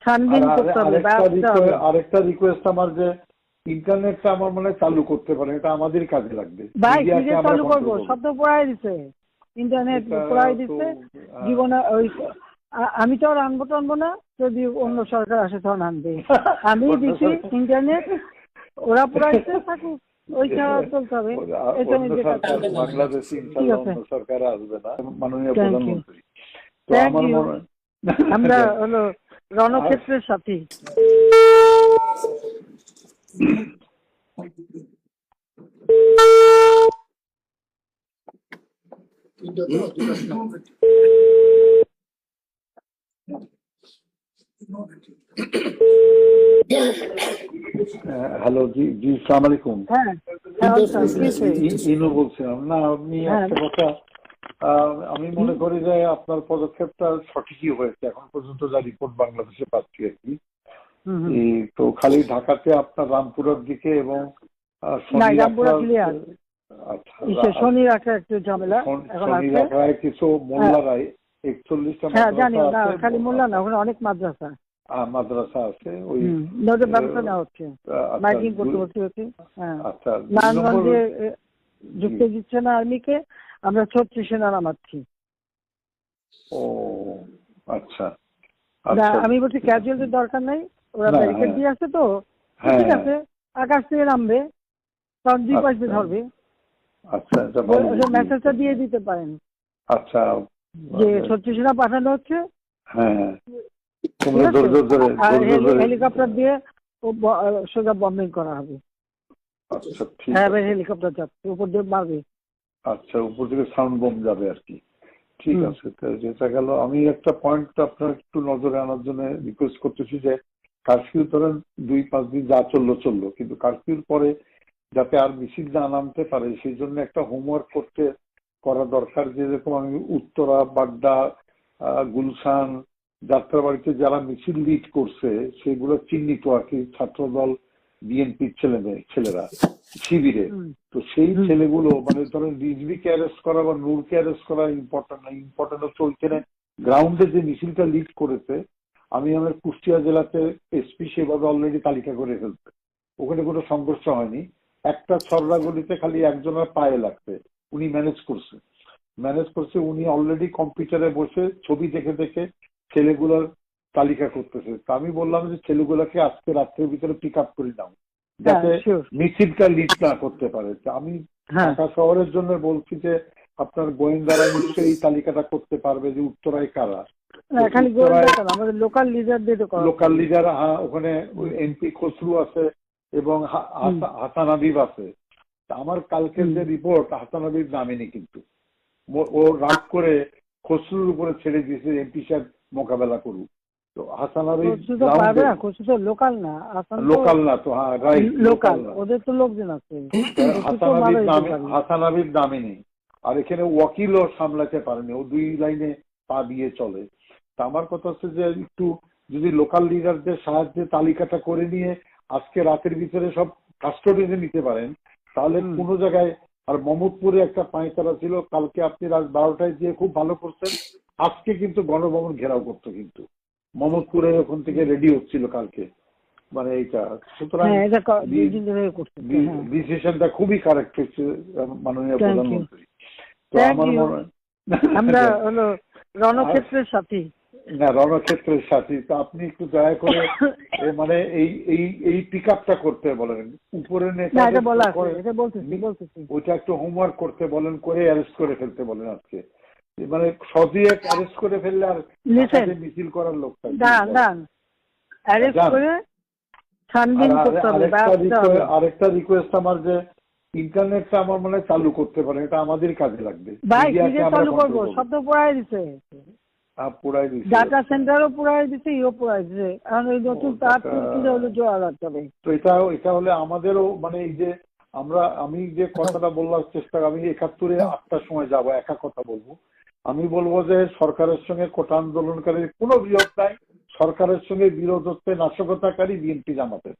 ছানবিন করতে হবে, ব্যবস্থা হবে। আরেকটা রিকোয়েস্ট আমার, যে ইন্টারনেটটা আমার মনে হয় চালু করতে পারে, এটা আমাদের কাজে লাগবে। ভাই কিভাবে চালু করবো? সব তো পড়াই দিছে, ইন্টারনেট পড়াই দিছে জীবনে। ওই আমি তো আর আনবো টানবো না, যদি অন্য সরকার আসে তখন আনবে। আমি দিছি ইন্টারনেট, ওরা পড়াইছে, থাকুক, ওইটা চলতে হবে। বাংলাদেশে ইনশাআল্লাহ অন্য সরকার আসবে না, মাননীয় প্রধানমন্ত্রী। তো আমার মনে হয় আমরা হলো রণক্ষেত্রের সাথী। হ্যালো, জি জি, আসসালামু আলাইকুম। হ্যাঁ, ইনু বলছিলাম। না, আপনি একটা কথা, আমি মনে করি যে আপনার পদক্ষেপটা সঠিকই হয়েছে এখন পর্যন্ত, যা রিপোর্ট বাংলাদেশে পাচ্ছি আর কি। তো খালি ঢাকাতে আপনার রামপুরার দিকে এবং শনি রাখা একটু ঝামেলা কিছু মোল্লারাই 41টা খালি মোল্লা না, ওখানে অনেক মাদ্রাসা আছে, ওই ব্যবস্থা নেওয়া হচ্ছে, মাইকিং করতে হচ্ছে। নারায়ণগঞ্জে যুক্ত দিচ্ছে না আর্মিকে, আমরা 36 সেনা নামাচ্ছি। ও আচ্ছা, আমি বলছি ক্যাজুয়ালিটির দরকার নাই, ওরা ব্যারিকেড দিয়ে আছে তো, ঠিক আছে, আকাশ থেকে নামবে, তখন 2 পাশে ধরবে। মেসেজটা দিয়ে দিতে পারেন আচ্ছা, যে 36 সেনা পাঠানো হচ্ছে, হেলিকপ্টার দিয়ে সোজা বম্বিং করা হবে। হেলিকপ্টার যাচ্ছে, উপর দিয়ে মারবে। আচ্ছা, উপর থেকে সাউন্ড বম যাবে আর কি। ঠিক আছে, যেটা গেল। আমি একটা পয়েন্ট আপনার একটু নজরে আনার জন্য রিকোয়েস্ট করতেছি, যে কারফিউ ধরেন 2-5 দিন যা চললো, কিন্তু কারফিউর পরে যাতে আর মিছিল না নামতে পারে সেই জন্য একটা হোমওয়ার্ক করা দরকার। যেরকম আমি উত্তরা, বাড্ডা, গুলশান, যাত্রাবাড়িতে যারা মিছিল লিড করছে সেগুলো চিহ্নিত আর কি, ছাত্রদল, বিএনপির ছেলেরা শিবিরে। তো সেই ছেলেগুলো মানে ধরেন রিজভিকে অ্যারেস্ট করা বা নূরকে অ্যারেস্ট করা ইম্পর্টেন্ট না, ইম্পর্টেন্ট হচ্ছে ওইখানে গ্রাউন্ডে যে মিছিলটা লিড করেছে। আমি আমার কুষ্টিয়া জেলাতে এসপি সেভাবে অলরেডি তালিকা করে ফেলছে, ওখানে কোনো সংঘর্ষ হয়নি। একটা ছররা গলিতে খালি একজনের পায়ে লাগছে, উনি ম্যানেজ করছে। উনি অলরেডি কম্পিউটারে বসে ছবি দেখে দেখে ছেলেগুলোর তালিকা করতেছে। তা আমি বললাম যে ছেলেগুলোকে আজকে রাত্রের ভিতরে পিক আপ করে নাও, যাতে মিছিলটা লিড না করতে পারে। আমি ঢাকা শহরের জন্য বলছি যে আপনার গোয়েন্দারা নিশ্চয়ই এই তালিকাটা করতে পারবে যে উত্তরায় কারা। লোকাল লিডার, ওখানে এমপি খসরু আছে এবং হাসান হাবিব আছে। আমার কালকের যে রিপোর্ট, হাসান হাবিব নামেনি, কিন্তু ও রাগ করে খসরুর উপরে ছেড়ে দিয়েছে এমপি সাহেব মোকাবেলা করুক। তো হাসান হাবিব লোকাল না তো, ওদের তো লোকজন আছে। হাসান হাবিব নামেনি, আর এখানে ওয়াকিলও সামলাতে পারেনি, ও 2 লাইনে পা দিয়ে চলে। তা আমার কথা হচ্ছে যে একটু যদি লোকাল লিডারদের সাহায্যে তালিকাটা করে নিয়ে আজকে রাতের ভিতরে সব কাস্টডিতে নিতে পারেন, তাহলে কোনো জায়গায়। আর মোহাম্মদপুরে একটা পাঁচতারা ছিল, কালকে আপনি রাত 12টায় দিয়ে খুব ভালো করছেন। আজকে কিন্তু গণভবন ঘেরাও করতো, কিন্তু মোহাম্মদপুরে ওখান থেকে রেডি হচ্ছিল কালকে, মানে এইটা। সুতরাং ডিসিশনটা খুবই কারেক্ট হচ্ছে মাননীয় প্রধানমন্ত্রী। তো আমার মনে হয় আমরা হলো রণক্ষেত্রের সাথী। না, রণক্ষেত্রের সাথী। তো আপনি একটু দয়া করে মানে এই পিক আপটা করতে বলেন, উপরে ওইটা একটু হোমওয়ার্ক করতে বলেন, করে অ্যারেস্ট করে ফেলতে বলেন আজকে। মানে সদিয়ে অ্যারেস্ট করে ফেললে আর মিছিল করার লোক আরেকটা রিকোয়েস্ট আমার, যে ইন্টারনেটটা আমার মনে হয় চালু করতে পারেন, এটা আমাদের কাজে লাগবে। চালু করবো, সব তো পড়াই দিছে, ডাটা সেন্টারও পুরাই দিছে, ইও পুরাই দিছে। এখন ওই নতুন তার হলো জোড়া লাগতে হবে। তো এটা হলে আমাদেরও মানে এই যে আমি যে কথাটা বললাম চেষ্টা, আমি 71-এ 8টার সময় যাব, একা কথা বলবো। আমি বলবো যে সরকারের সঙ্গে কোটা আন্দোলনকারী কোনো বিরোধ নাই, সরকারের সঙ্গে বিরোধ হচ্ছে নাশকতাকারী বিএনপি জামাতের।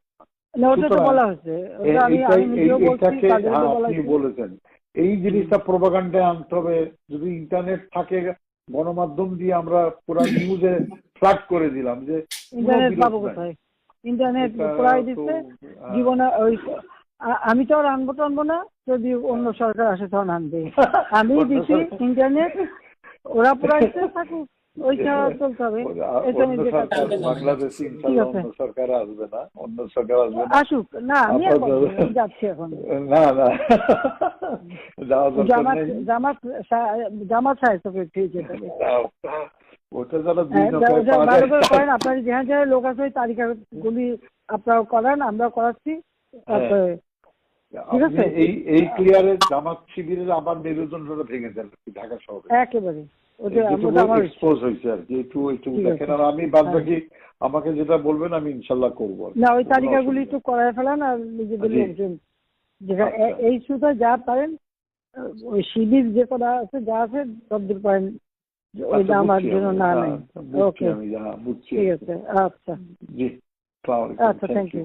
আপনি বলেছেন এই জিনিসটা প্রোপাগান্ডায় আনতে হবে। যদি ইন্টারনেট থাকে গণমাধ্যম দিয়ে আমরা পুরো নিউজে ফ্লাড করে দিলাম যে ইন্টারনেট পাবো কোথায়? ইন্টারনেট পুরাই দিচ্ছে জীবনে ওই আমি তো আর আনবো টানবো না, যদি অন্য সরকার আসে তখন আনবে। আমি দিছি ইন্টারনেট, ওরা পুরাইছে থাকুক, ওইটা চলতে হবে। বাংলাদেশে ইনশাআল্লাহ অন্য সরকার আসবে না, অন্য সরকার আসবে না, আসুক না। আমি যাচ্ছি এখন। না না যাওয়া দরকার নেই। জামাত সাহেবকে ঠিক আছে, ওটা যারা ভালো করে করেন। আপনার যেখানে যেখানে লোক আছে ওই তালিকাগুলি আপনারা করান, আমরা করাচ্ছি। তারপরে ঠিক আছে, এই ক্লিয়ারে জামাত শিবিরের আবার নির্বাচনটা ভেঙে দেন ঢাকা শহরে একেবারে এক্সপোজ হয়েছে আর কি। একটু দেখেন, আর আমি বাদ বাকি আমাকে যেটা বলবেন আমি ইনশাল্লাহ করবো না। ওই তালিকাগুলি একটু করায় ফেলান, আর নিজেদের লোকজন যেখানে এই সুতা যা পারেন, ওই শিবির যে করা আছে যা আছে সবদূর পারেন, ওইটা আমার জন্য না নেই। ওকে, ঠিক আছে, আচ্ছা, জি, আচ্ছা, থ্যাংক ইউ।